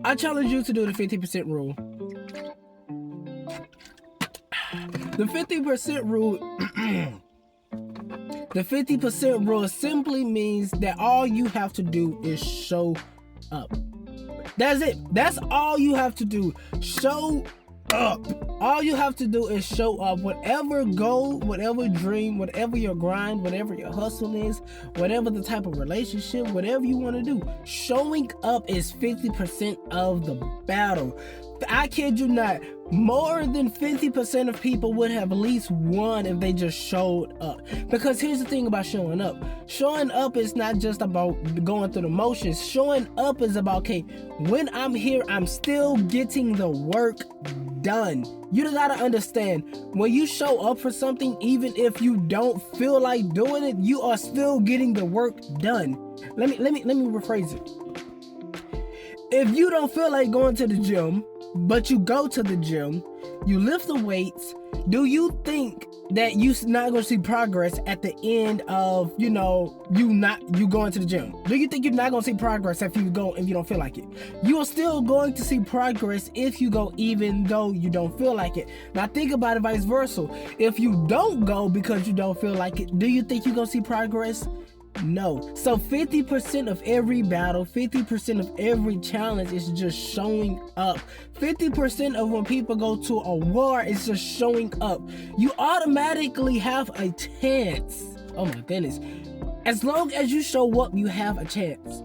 I challenge you to do the 50% rule. The 50% rule, the 50% rule simply means that all you have to do is show up. That's it. That's all you have to do. Show up. All you have to do is show up. Whatever goal, whatever dream, whatever your grind, whatever your hustle is, whatever the type of relationship, whatever you want to do, showing up is 50% of the battle. I kid you not, more than 50% of people would have at least won if they just showed up. Because here's the thing about showing up. Showing up is not just about going through the motions. Showing up is about, okay, when I'm here, I'm still getting the work done. You gotta understand, when you show up for something, even if you don't feel like doing it, you are still getting the work done. Let me rephrase it. If you don't feel like going to the gym, but you go to the gym, you lift the weights, do you think that you're not going to see progress at the end of, you going to the gym? Do you think you're not going to see progress if you don't feel like it? You are still going to see progress if you go, even though you don't feel like it. Now think about it vice versa. If you don't go because you don't feel like it, do you think you're going to see progress? No. So 50% of every battle, 50% of every challenge is just showing up. 50% of when people go to a war is just showing up. You automatically have a chance. Oh my goodness. As long as you show up, you have a chance.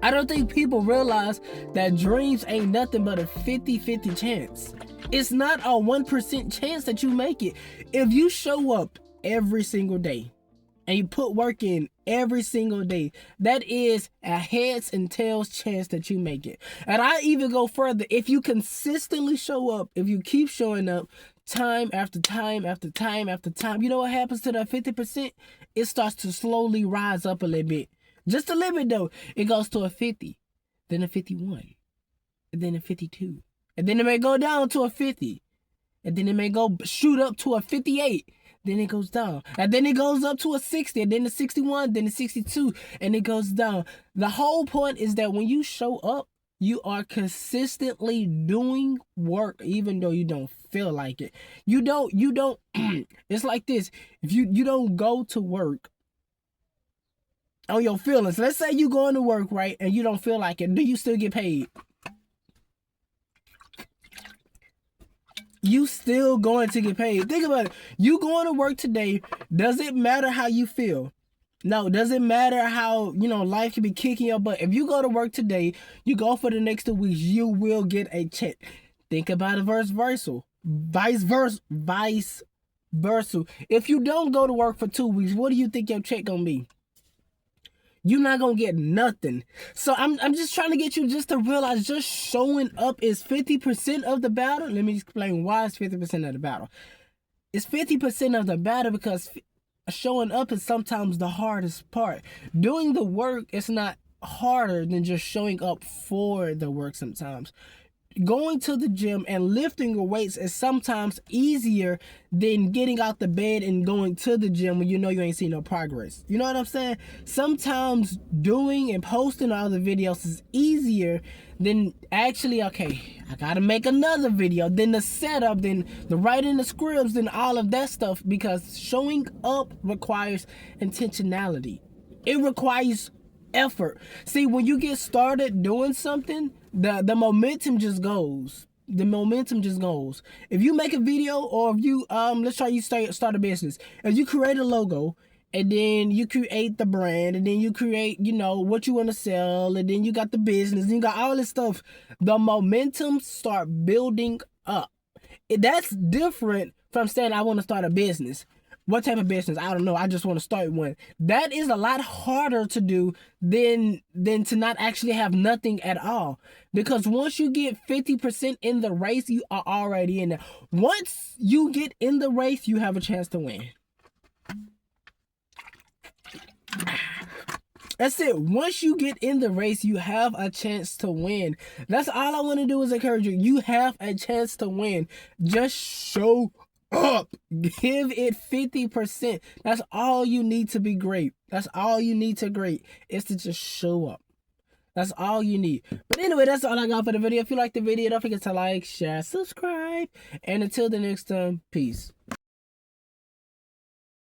I don't think people realize that dreams ain't nothing but a 50-50 chance. It's not a 1% chance that you make it. If you show up every single day, and you put work in every single day, that is a heads and tails chance that you make it. And I even go further. If you consistently show up, if you keep showing up time after time after time after time, you know what happens to that 50%? It starts to slowly rise up a little bit. Just a little bit though. It goes to a 50, then a 51, and then a 52. And then it may go down to a 50. And then it may go shoot up to a 58. Then it goes down. And then it goes up to a 60, and then a 61, then a 62, and it goes down. The whole point is that when you show up, you are consistently doing work, even though you don't feel like it. You don't, it's like this. If you don't go to work on your feelings, let's say you going to work, right, and you don't feel like it, do you still get paid? You still going to get paid. Think about it. You going to work today. Does it matter how you feel? No. Does it matter how, life can be kicking your butt? If you go to work today, you go for the next 2 weeks, you will get a check. Think about it vice versa. If you don't go to work for 2 weeks, what do you think your check gonna be? You're not going to get nothing. So I'm just trying to get you just to realize just showing up is 50% of the battle. Let me explain why it's 50% of the battle. It's 50% of the battle because showing up is sometimes the hardest part. Doing the work is not harder than just showing up for the work sometimes. Going to the gym and lifting your weights is sometimes easier than getting out the bed and going to the gym when you know you ain't seen no progress. You know what I'm saying? Sometimes doing and posting all the videos is easier than actually, okay, I gotta make another video, then the setup, then the writing the scripts, then all of that stuff, because showing up requires intentionality. It requires effort. See, when you get started doing something, the momentum just goes. The momentum just goes. If you make a video, or if you let's try you start a business. If you create a logo, and then you create the brand, and then you create, what you want to sell, and then you got the business, and you got all this stuff, the momentum start building up. That's different from saying I want to start a business. What type of business? I don't know. I just want to start one. That is a lot harder to do than to not actually have nothing at all. Because once you get 50% in the race, you are already in there. Once you get in the race, you have a chance to win. That's it. Once you get in the race, you have a chance to win. That's all I want to do is encourage you. You have a chance to win. Just show up. Give it 50%. That's all you need to be great. That's all you need to great is to just show up. That's all you need. But anyway, that's all I got for the video. If you like the video, don't forget to like, share, subscribe. And until the next time, peace.